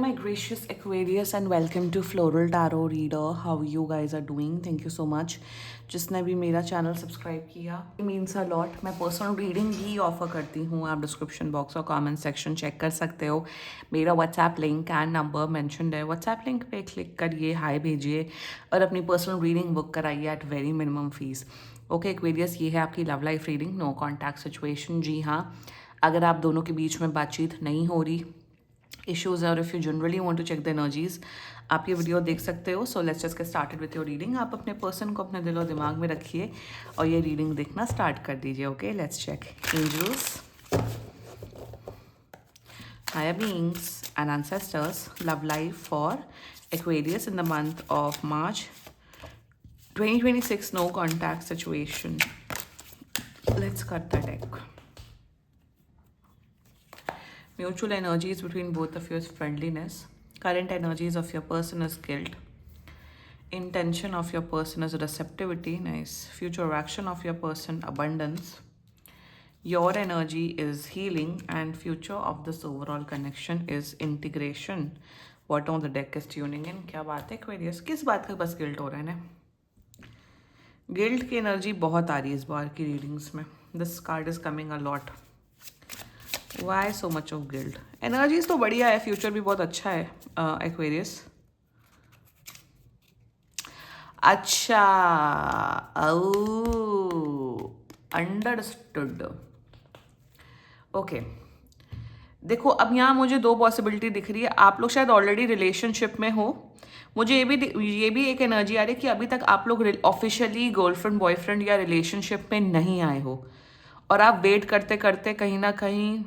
My gracious Aquarius and welcome to Floral Tarot Reader. How you guys are doing? Thank you so much. जिसने भी मेरा channel subscribe किया it means a lot. मैं personal reading भी offer करती हूँ. आप डिस्क्रिप्शन बॉक्स और कमेंट सेक्शन चेक कर सकते हो. मेरा WhatsApp link and number mentioned है. व्हाट्सएप लिंक पे क्लिक करिए, हाय भेजिए और अपनी पर्सनल रीडिंग बुक कराइए at very minimum fees. Okay Aquarius, ये है आपकी love life reading. No contact situation. जी हाँ, अगर आप दोनों के बीच में बातचीत नहीं हो रही, इश्यूज और if you generally want to check the energies, आप ये वीडियो देख सकते हो. So let's just get started with your reading. आप अपने पर्सन को अपने दिल और दिमाग में रखिए और ये रीडिंग देखना स्टार्ट कर दीजिए. Okay, let's check. Angels, higher beings and ancestors, love life for Aquarius in the month of March 2026. No contact situation. Let's cut the deck. Mutual energies between both of you is friendliness. Current energies of your person is guilt. Intention of your person is receptivity. Nice. Future action of your person, abundance. Your energy is healing and future of this overall connection is integration. Bottom of the deck is tuning in. क्या बात है Aquarius? किस बात का बस guilt हो रहा है ना? गिल्ट की एनर्जी बहुत आ रही है इस बार की रीडिंग्स में. This card is coming a lot. Why so much of guilt? Energies तो बढ़िया है, फ्यूचर भी बहुत अच्छा है एक्वेरियस. अच्छा, अंडरस्टूड. ओके, देखो अब यहाँ मुझे दो पॉसिबिलिटी दिख रही है. आप लोग शायद ऑलरेडी रिलेशनशिप में हो. मुझे ये भी एक एनर्जी आ रही है कि अभी तक आप लोग ऑफिशियली गर्लफ्रेंड बॉयफ्रेंड या रिलेशनशिप में नहीं आए हो और आप वेट करते करते कहीं ना कहीं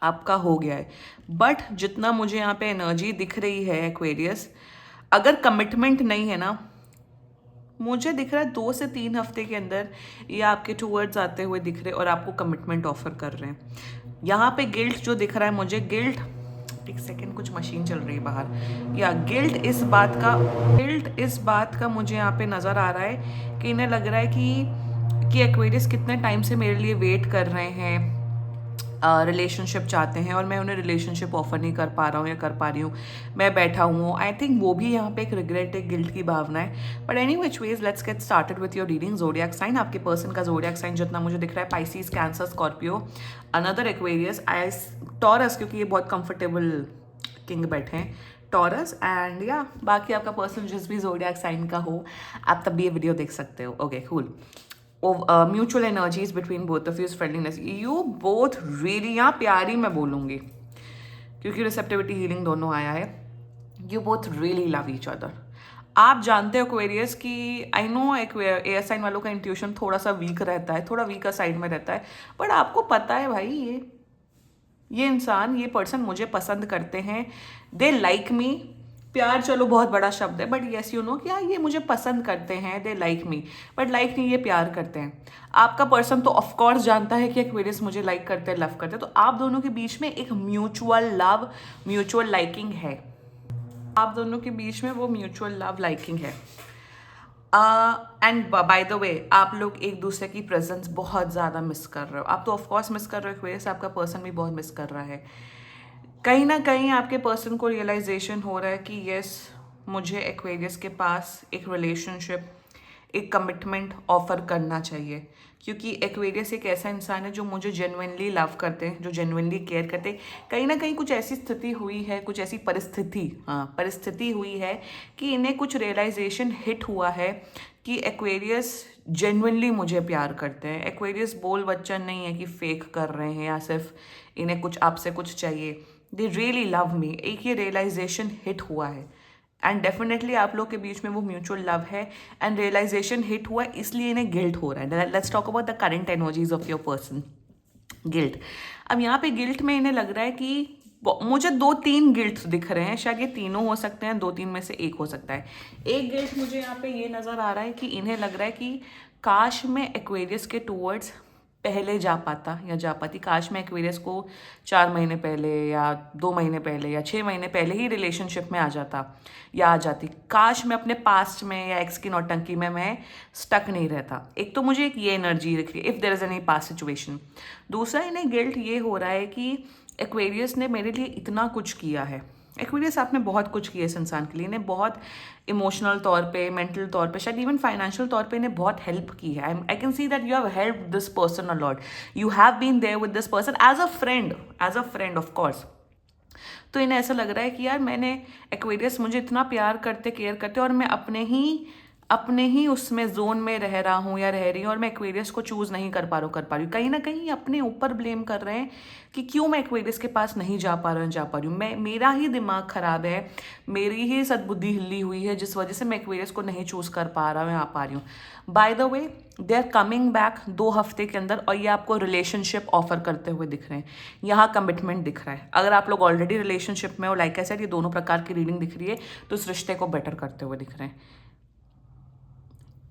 आपका हो गया है. बट जितना मुझे यहाँ पे एनर्जी दिख रही है एक्वेरियस, अगर कमिटमेंट नहीं है ना, मुझे दिख रहा है 2 से 3 हफ्ते के अंदर ये आपके टूवर्ड्स आते हुए दिख रहे और आपको कमिटमेंट ऑफर कर रहे हैं. यहाँ पे गिल्ट जो दिख रहा है मुझे, गिल्ट, एक सेकेंड कुछ मशीन चल रही है बाहर, या गिल्ट इस बात का मुझे यहाँ पे नज़र आ रहा है कि इन्हें लग रहा है कि एक्वेरियस कितने टाइम से मेरे लिए वेट कर रहे हैं, रिलेशनशिप चाहते हैं और मैं उन्हें रिलेशनशिप ऑफर नहीं कर पा रहा हूँ या कर पा रही हूँ, मैं बैठा हूँ. आई थिंक वो भी यहाँ पे एक रिग्रेट, एक गिल्ट की भावना है. But any which ways, let's get started with your reading. Zodiac sign, आपके पर्सन का जोडियक साइन जितना मुझे दिख रहा है, Pisces, cancer, Scorpio, another Aquarius, Taurus, क्योंकि ये बहुत कंफर्टेबल किंग बैठे हैं, टॉरस. एंड या बाकी आपका पर्सन जिस भी जोडियक साइन का हो, आप तब भी ये वीडियो देख सकते हो. Okay, cool. Mutual energies between both of you, friendliness. You both really, यहाँ प्यारी मैं बोलूँगी क्योंकि रिसेप्टिविटी हीलिंग दोनों आया है. You both really love each other. आप जानते हो एक्वेरियस कि आई नो एयर साइन वालों का इंट्यूशन थोड़ा सा वीक रहता है, थोड़ा वीकर साइड में रहता है. बट आपको पता है भाई, ये इंसान, ये पर्सन मुझे पसंद करते हैं. They like me. प्यार चलो बहुत बड़ा शब्द है, बट येस यू नो कि हाँ ये मुझे पसंद करते हैं. They like me, but like नहीं, ये प्यार करते हैं. आपका पर्सन तो ऑफकोर्स जानता है कि एक्वेरियस मुझे लाइक करते हैं, लव करते हैं. तो आप दोनों के बीच में एक म्यूचुअल लव, म्यूचुअल लाइकिंग है. आप दोनों के बीच में वो म्यूचुअल लव लाइकिंग है. एंड बाय द वे, आप लोग एक दूसरे की प्रेजेंस बहुत ज़्यादा मिस कर रहे हो. आप तो ऑफकोर्स मिस कर रहे हो एक्वेरियस, आपका पर्सन भी बहुत मिस कर रहा है. कहीं ना कहीं आपके पर्सन को रियलाइजेशन हो रहा है कि यस, मुझे एक्वेरियस के पास एक रिलेशनशिप, एक कमिटमेंट ऑफर करना चाहिए. क्योंकि एक्वेरियस एक ऐसा इंसान है जो मुझे जेन्युइनली लव करते हैं, जो जेन्युइनली केयर करते हैं. कहीं ना कहीं कुछ ऐसी स्थिति हुई है, कुछ ऐसी परिस्थिति हुई है कि इन्हें कुछ रियलाइजेशन हिट हुआ है कि एक्वेरियस जेन्युइनली मुझे प्यार करते हैं. एक्वेरियस बोल बच्चन नहीं है कि फेक कर रहे हैं या सिर्फ इन्हें कुछ आपसे कुछ चाहिए. They really love me. एक ये रियलाइजेशन हिट हुआ है एंड डेफिनेटली आप लोग के बीच में वो म्यूचुअल लव है एंड रियलाइजेशन हिट हुआ है, इसलिए इन्हें गिल्ट हो रहा है. Let's talk about the current energies of your person. Guilt. अब यहाँ पे गिल्ट में इन्हें लग रहा है कि मुझे 2-3 गिल्ट दिख रहे हैं, शायद ये तीनों हो सकते हैं, 2-3 में से एक हो सकता है. एक गिल्ट मुझे यहाँ पे ये नज़र आ रहा है कि इन्हें लग रहा है कि काश मैं एक्वेरियस के टूवर्ड्स पहले जा पाता या जा पाती. काश मैं एक्वेरियस को 4 महीने पहले या 2 महीने पहले या 6 महीने पहले ही रिलेशनशिप में आ जाता या आ जाती. काश मैं अपने पास्ट में या एक्स की नौटंकी में मैं स्टक नहीं रहता. एक तो मुझे एक ये एनर्जी दिख रही है, if there is any past situation. दूसरा इन्हें गिल्ट ये हो रहा है कि एक्वेरियस ने मेरे लिए इतना कुछ किया है, एक्वेरियस आपने बहुत कुछ किया इस इंसान के लिए, इन्हें बहुत इमोशनल तौर पे, मेंटल तौर पे, शायद इवन फाइनेंशियल तौर पे इन्हें बहुत हेल्प की है. I can see that you have help this person a lot. You have been there with this person as a friend of course. तो इन्हें ऐसा लग रहा है कि यार मैंने, एक्वेरियस मुझे इतना प्यार करते, केयर करते, और मैं अपने ही उसमें जोन में रह रहा हूँ या रह रही हूँ, और मैं एक्वेरियस को चूज नहीं कर पा रही हूँ. कहीं ना कहीं अपने ऊपर ब्लेम कर रहे हैं कि क्यों मैं एक्वेरियस के पास नहीं जा पा रही हूँ. मेरा ही दिमाग खराब है, मेरी ही सद्बुद्धि हिली हुई है, जिस वजह से मैं एक्वेरियस को नहीं चूज कर पा रहा हूँ या आ पा रही हूँ. By the way, they are coming back 2 हफ्ते के अंदर, और ये आपको रिलेशनशिप ऑफर करते हुए दिख रहे हैं. यहाँ कमिटमेंट दिख रहा है. अगर आप लोग ऑलरेडी रिलेशनशिप में हो, लाइक आई सेड, ये दोनों प्रकार की रीडिंग दिख रही है, तो इस रिश्ते को बेटर करते हुए दिख रहे हैं.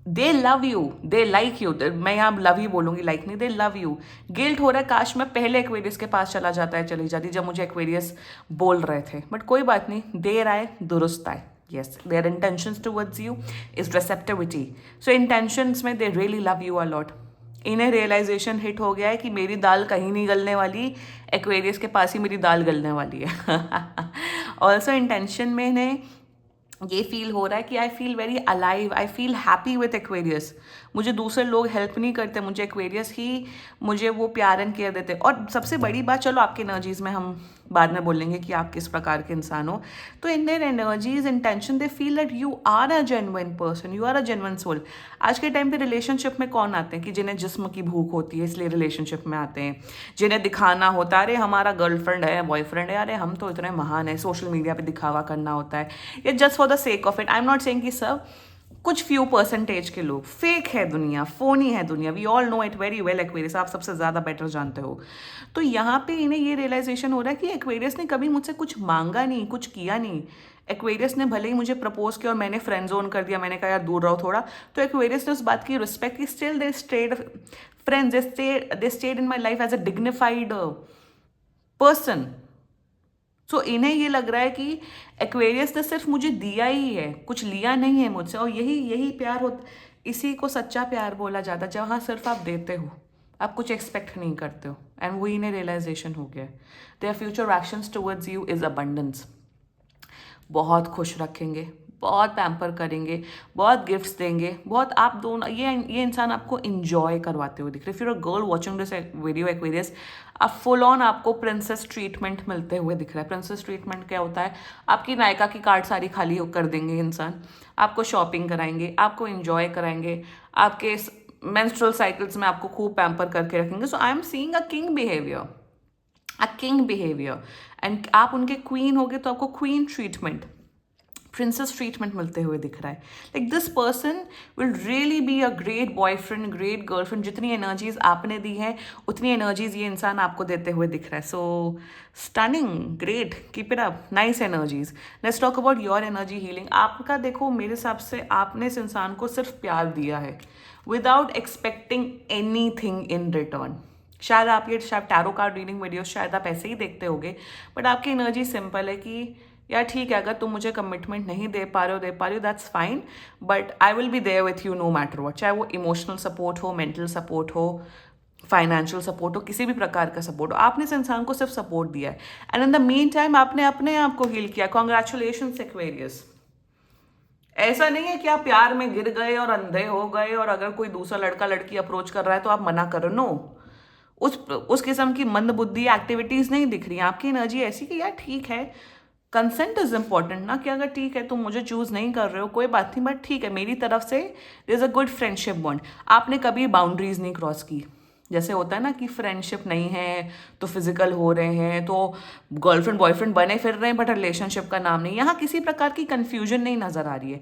दे love you, they like you. मैं यहाँ लव ही बोलूंगी, लाइक नहीं. दे लव यू. गिल्ट हो रहा है, काश मैं पहले एक्वेरियस के पास चला जाता है, चली जाती, जब मुझे एक्वेरियस बोल रहे थे. बट कोई बात नहीं, देर आए दुरुस्त आए. yes, their intentions towards you is receptivity. So intentions में they really love you a lot. इन्हें रियलाइजेशन हिट हो गया है कि मेरी दाल कहीं नहीं गलने वाली, एक्वेरियस के पास ही मेरी दाल गलने वाली है. ऑल्सो इंटेंशन में इन्हें ये फील हो रहा है कि I feel very alive, I feel happy with Aquarius. मुझे दूसरे लोग हेल्प नहीं करते, मुझे एक्वेरियस ही मुझे वो प्यार एंड केयर देते. और सबसे बड़ी बात, चलो आपकी एनर्जीज में हम बाद में बोलेंगे कि आप किस प्रकार के इंसान हो. तो in their energies, intention, they feel that you are a genuine person, you are a genuine soul. आज के टाइम पे रिलेशनशिप में कौन आते हैं कि जिन्हें जिस्म की भूख होती है, इसलिए रिलेशनशिप में आते हैं. जिन्हें दिखाना होता है, अरे हमारा गर्लफ्रेंड है, बॉयफ्रेंड है, अरे हम तो इतने महान है, सोशल मीडिया पे दिखावा करना होता है, ये just for the sake of it. I am not saying कि सब, कुछ फ्यू परसेंटेज के लोग. फेक है दुनिया, फोनी है दुनिया. We all know it very well. Aquarius आप सबसे ज़्यादा बेटर जानते हो. तो यहाँ पे इन्हें ये रियलाइजेशन हो रहा है कि एक्वेरियस ने कभी मुझसे कुछ मांगा नहीं, कुछ किया नहीं. एक्वेरियस ने भले ही मुझे प्रपोज किया और मैंने फ्रेंड जोन कर दिया, मैंने कहा यार दूर रहो थोड़ा, तो एक्वेरियस ने उस बात की रिस्पेक्ट की. Still they stayed friends, they stayed in my life as a dignified person. So इन्हें ये लग रहा है कि एक्वेरियस ने सिर्फ मुझे दिया ही है, कुछ लिया नहीं है मुझसे. और यही प्यार होता, इसी को सच्चा प्यार बोला जाता है, जहाँ सिर्फ आप देते हो, आप कुछ एक्सपेक्ट नहीं करते हो. एंड वो इन्हें रियलाइजेशन हो गया. Their future actions towards you is abundance. बहुत खुश रखेंगे, बहुत पैम्पर करेंगे, बहुत गिफ्ट्स देंगे, बहुत. आप दोनों, ये इंसान आपको इंजॉय करवाते हुए दिख रहे. If you're a girl watching this video Aquarius, आप फुल ऑन आपको प्रिंसेस ट्रीटमेंट मिलते हुए दिख रहा है. प्रिंसेस ट्रीटमेंट क्या होता है? आपकी नायका की कार्ड सारी खाली कर देंगे इंसान, आपको शॉपिंग कराएंगे, आपको इंजॉय कराएंगे, आपके मेंस्ट्रुअल साइकिल्स में आपको खूब पैम्पर करके रखेंगे. So I am seeing a king behavior. And आप उनके क्वीन होगे तो आपको क्वीन ट्रीटमेंट, प्रिंसेस ट्रीटमेंट मिलते हुए दिख रहा है. Like this person will really be a great boyfriend, great girlfriend. जितनी एनर्जीज आपने दी है, उतनी एनर्जीज ये इंसान आपको देते हुए दिख रहा है. सो stunning, great, keep it up, nice energies. Let's talk about your energy healing. आपका देखो, मेरे हिसाब से आपने इस इंसान को सिर्फ प्यार दिया है without expecting any thing in return. शायद आप ये टैरो कार्ड रीडिंग वीडियो शायद आप ऐसे ही देखते होगे, बट आपकी एनर्जी सिंपल है कि यार ठीक है, अगर तुम मुझे कमिटमेंट नहीं दे पा रहे हो, that's fine, but I will be there with you no matter what. चाहे वो इमोशनल सपोर्ट हो, मेंटल सपोर्ट हो, फाइनेंशियल सपोर्ट हो, किसी भी प्रकार का सपोर्ट हो, आपने इस इंसान को सिर्फ सपोर्ट दिया है. And in the mean time आपने अपने आप को हील किया. Congratulations Aquarius. ऐसा नहीं है कि आप प्यार में गिर गए और अंधे हो गए, और अगर कोई दूसरा लड़का लड़की अप्रोच कर रहा है तो आप मना करो. नो, उस किस्म की मंद बुद्धि एक्टिविटीज नहीं दिख रही. आपकी एनर्जी ऐसी कि यार ठीक है, कंसेंट इज इंपॉर्टेंट ना, कि अगर ठीक है तुम मुझे चूज नहीं कर रहे हो, कोई बात नहीं, बट ठीक है, मेरी तरफ से there is a good friendship bond. आपने कभी बाउंड्रीज नहीं क्रॉस की. जैसे होता है ना कि फ्रेंडशिप नहीं है तो फिजिकल हो रहे हैं, तो गर्लफ्रेंड बॉयफ्रेंड बने फिर रहे हैं, बट रिलेशनशिप का नाम नहीं. यहाँ किसी प्रकार की कंफ्यूजन नहीं नजर आ रही है.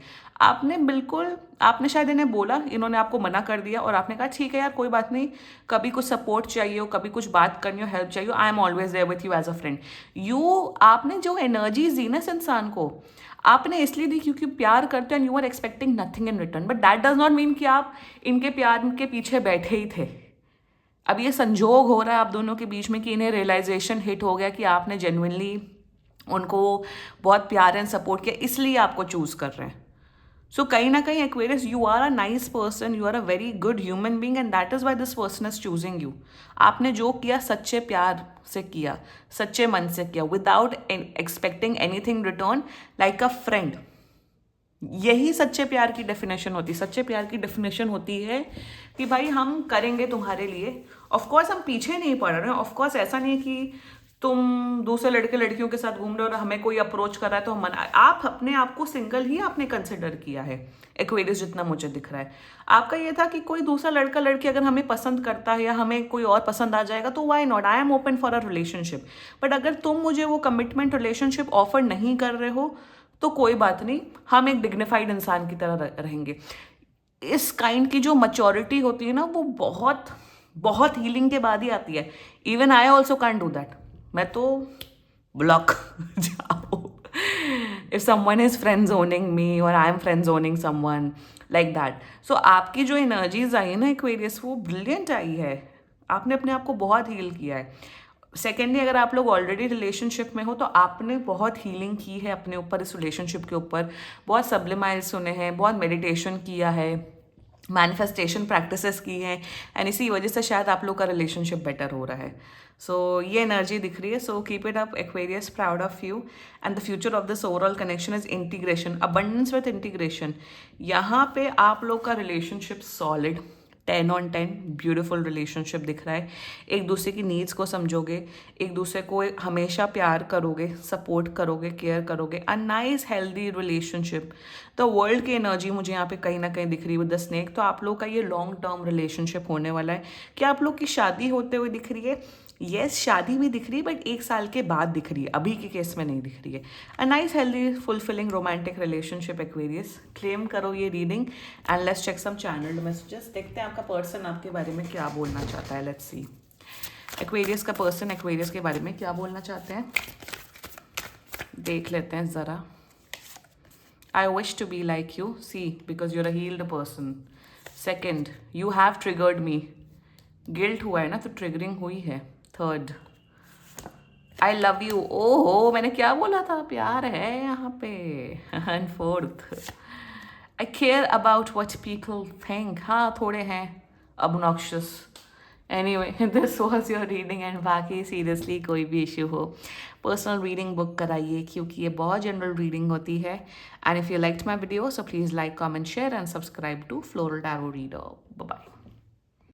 आपने शायद इन्हें बोला, इन्होंने आपको मना कर दिया, और आपने कहा ठीक है यार कोई बात नहीं, कभी कुछ सपोर्ट चाहिए हो, कभी कुछ बात करनी हो, हेल्प चाहिए हो, I am always there with you as a friend. आपने जो एनर्जी दी ना इस इंसान को, आपने इसलिए दी क्योंकि प्यार करते हो, and you are expecting nothing in return. But that does not mean कि आप इनके प्यार के पीछे बैठे ही थे. अब ये संजोग हो रहा है आप दोनों के बीच में कि इन्हें रियलाइजेशन हिट हो गया कि आपने जेन्युइनली उनको बहुत प्यार एंड सपोर्ट किया, इसलिए आपको चूज कर रहे हैं. सो कहीं ना कहीं Aquarius, you are a nice person, you are a very good human being and that is why this person is choosing you. आपने जो किया सच्चे प्यार से किया, सच्चे मन से किया, without expecting anything return, like अ फ्रेंड. यही सच्चे प्यार की डेफिनेशन होती है. सच्चे प्यार की डेफिनेशन होती है कि भाई हम करेंगे तुम्हारे लिए. ऑफ कोर्स हम पीछे नहीं पड़ रहे हैं. ऑफ कोर्स ऐसा नहीं कि तुम दूसरे लड़के लड़कियों के साथ घूम रहे हो और हमें कोई अप्रोच कर रहा है तो हम मना. आप अपने आप को सिंगल ही आपने कंसिडर किया है एक्वेरियस, जितना मुझे दिख रहा है. आपका ये था कि कोई दूसरा लड़का लड़की अगर हमें पसंद करता है या हमें कोई और पसंद आ जाएगा तो why not, I am open for a relationship. But अगर तुम मुझे वो कमिटमेंट रिलेशनशिप ऑफर नहीं कर रहे हो तो कोई बात नहीं, हम एक डिग्निफाइड इंसान की तरह रहेंगे. इस काइंड की जो मैच्योरिटी होती है ना, वो बहुत बहुत हीलिंग के बाद ही आती है. Even I also can do that. मैं तो ब्लॉक जाओ if someone is friend zoning me और I am friend zoning someone like that. So आपकी जो एनर्जीज आई है ना एक्वेरियस, वो ब्रिलियंट आई है. आपने अपने आप को बहुत हील किया है. सेकेंडली, अगर आप लोग ऑलरेडी रिलेशनशिप में हो तो आपने बहुत हीलिंग की है अपने ऊपर, इस रिलेशनशिप के ऊपर. बहुत सब्लिमाइल सुने हैं, बहुत मेडिटेशन किया है, मैनिफेस्टेशन प्रैक्टिसेस की हैं, एंड इसी वजह से शायद आप लोग का रिलेशनशिप बेटर हो रहा है. सो ये एनर्जी दिख रही है. So keep it up Aquarius, proud of you. And the future of this overall connection is integration, abundance with integration. यहाँ पे आप लोग का रिलेशनशिप सॉलिड 10/10 ब्यूटिफुल रिलेशनशिप दिख रहा है. एक दूसरे की नीड्स को समझोगे, एक दूसरे को हमेशा प्यार करोगे, सपोर्ट करोगे, केयर करोगे. अ nice healthy relationship. The world की एनर्जी मुझे यहाँ पे कहीं ना कहीं दिख रही है विद द स्नेक. तो आप लोग का ये लॉन्ग टर्म रिलेशनशिप होने वाला है. क्या आप लोग की शादी होते हुए दिख रही है? येस, शादी भी दिख रही है, बट 1 साल के बाद दिख रही है, अभी के केस में नहीं दिख रही है. A nice healthy fulfilling romantic relationship Aquarius. Claim करो ये reading and let's check some channelled messages. देखते हैं आपका पर्सन आपके बारे में क्या बोलना चाहता है. लेट्स सी एक्वेरियस का पर्सन एक्वेरियस के बारे में क्या बोलना चाहते हैं. देख लेते हैं ज़रा. I wish to be like you. See, because you're a healed person. Second, you have triggered me. Guilt हुआ है ना, तो triggering हुई है. Third, I love you. ओहो, मैंने क्या बोला था, प्यार है यहाँ पे. And fourth, I care about what people think. हाँ, थोड़े हैं obnoxious. Anyway, this was your reading and बाकी सीरियसली कोई भी इश्यू हो पर्सनल रीडिंग बुक कराइए, क्योंकि ये बहुत जनरल रीडिंग होती है. And if you liked my video so please like, comment, share and subscribe to floral tarot reader. Bye bye.